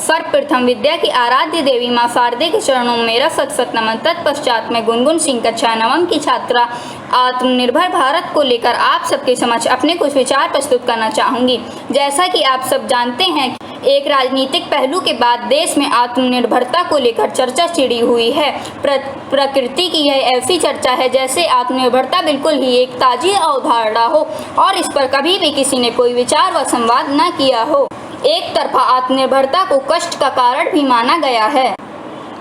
सर्वप्रथम विद्या की आराध्य देवी मां शारदे के चरणों में मेरा सत सत नमन। तत्पश्चात मैं गुनगुन सिंह कक्षा नवम की छात्रा आत्मनिर्भर भारत को लेकर आप सबके समक्ष अपने कुछ विचार प्रस्तुत करना चाहूँगी। जैसा कि आप सब जानते हैं, एक राजनीतिक पहलू के बाद देश में आत्मनिर्भरता को लेकर चर्चा छिड़ी हुई है। प्रकृति की यह ऐसी चर्चा है जैसे आत्मनिर्भरता बिल्कुल ही एक ताज़ी अवधारणा हो और इस पर कभी भी किसी ने कोई विचार व संवाद न किया हो। एक तरफा आत्मनिर्भरता को कष्ट का कारण भी माना गया है।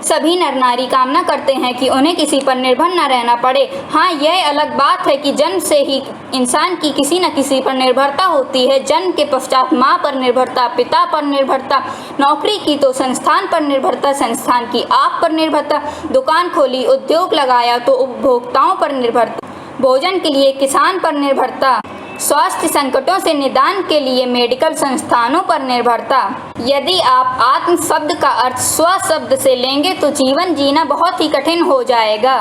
सभी नर नारी कामना करते हैं कि उन्हें किसी पर निर्भर न रहना पड़े। हाँ, यह अलग बात है कि जन्म से ही इंसान की किसी न किसी पर निर्भरता होती है। जन्म के पश्चात माँ पर निर्भरता, पिता पर निर्भरता, नौकरी की तो संस्थान पर निर्भरता, संस्थान की आप पर निर्भरता, दुकान खोली, उद्योग लगाया तो उपभोक्ताओं पर निर्भरता, भोजन के लिए किसान पर निर्भरता, स्वास्थ्य संकटों से निदान के लिए मेडिकल संस्थानों पर निर्भरता। यदि आप आत्म शब्द का अर्थ स्व शब्द से लेंगे तो जीवन जीना बहुत ही कठिन हो जाएगा।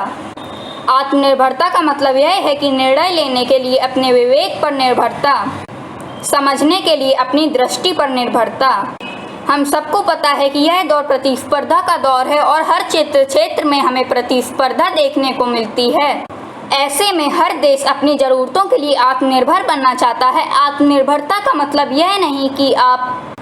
आत्मनिर्भरता का मतलब यह है कि निर्णय लेने के लिए अपने विवेक पर निर्भरता, समझने के लिए अपनी दृष्टि पर निर्भरता। हम सबको पता है कि यह दौर प्रतिस्पर्धा का दौर है और हर क्षेत्र में हमें प्रतिस्पर्धा देखने को मिलती है। ऐसे में हर देश अपनी ज़रूरतों के लिए आत्मनिर्भर बनना चाहता है। आत्मनिर्भरता का मतलब यह नहीं कि आप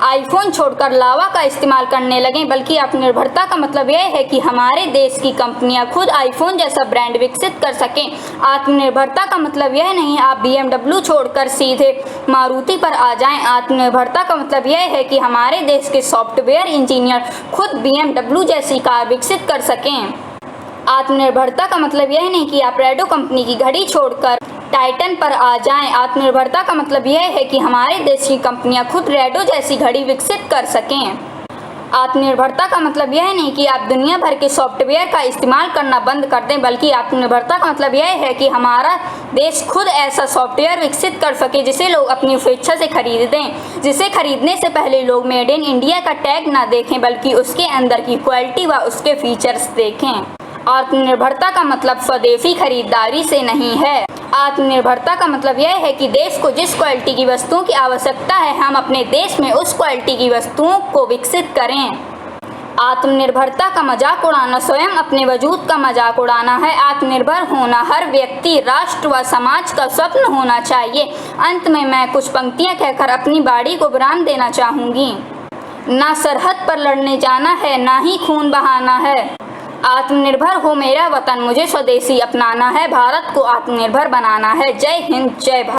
आईफोन छोड़कर लावा का इस्तेमाल करने लगें, बल्कि आत्मनिर्भरता का मतलब यह है कि हमारे देश की कंपनियां खुद आईफोन जैसा ब्रांड विकसित कर सकें। आत्मनिर्भरता का मतलब यह नहीं आप BMW छोड़कर सीधे मारुति पर आ जाएं। आत्मनिर्भरता का मतलब यह है कि हमारे देश के सॉफ्टवेयर इंजीनियर खुद BMW जैसी कार विकसित कर सकें। आत्मनिर्भरता का मतलब यह नहीं कि आप रेडो कंपनी की घड़ी छोड़कर टाइटन पर आ जाएं। आत्मनिर्भरता का मतलब यह है कि हमारे देश की कंपनियां खुद रेडो जैसी घड़ी विकसित कर सकें। आत्मनिर्भरता का मतलब यह नहीं कि आप दुनिया भर के सॉफ्टवेयर का इस्तेमाल करना बंद कर दें, बल्कि आत्मनिर्भरता का मतलब यह है कि हमारा देश खुद ऐसा सॉफ्टवेयर विकसित कर सके जिसे लोग अपनी स्वेच्छा से खरीदें, जिसे खरीदने से पहले लोग मेड इन इंडिया का टैग ना देखें, बल्कि उसके अंदर की क्वालिटी व उसके फीचर्स देखें। आत्मनिर्भरता का मतलब स्वदेशी खरीदारी से नहीं है। आत्मनिर्भरता का मतलब यह है कि देश को जिस क्वालिटी की वस्तुओं की आवश्यकता है, हम अपने देश में उस क्वालिटी की वस्तुओं को विकसित करें। आत्मनिर्भरता का मजाक उड़ाना स्वयं अपने वजूद का मजाक उड़ाना है। आत्मनिर्भर होना हर व्यक्ति, राष्ट्र व समाज का स्वप्न होना चाहिए। अंत में मैं कुछ पंक्तियां कहकर अपनी बाड़ी को विराम देना चाहूँगी। ना सरहद पर लड़ने जाना है, ना ही खून बहाना है। आत्मनिर्भर हो मेरा वतन, मुझे स्वदेशी अपनाना है। भारत को आत्मनिर्भर बनाना है। जय हिंद, जय भारत।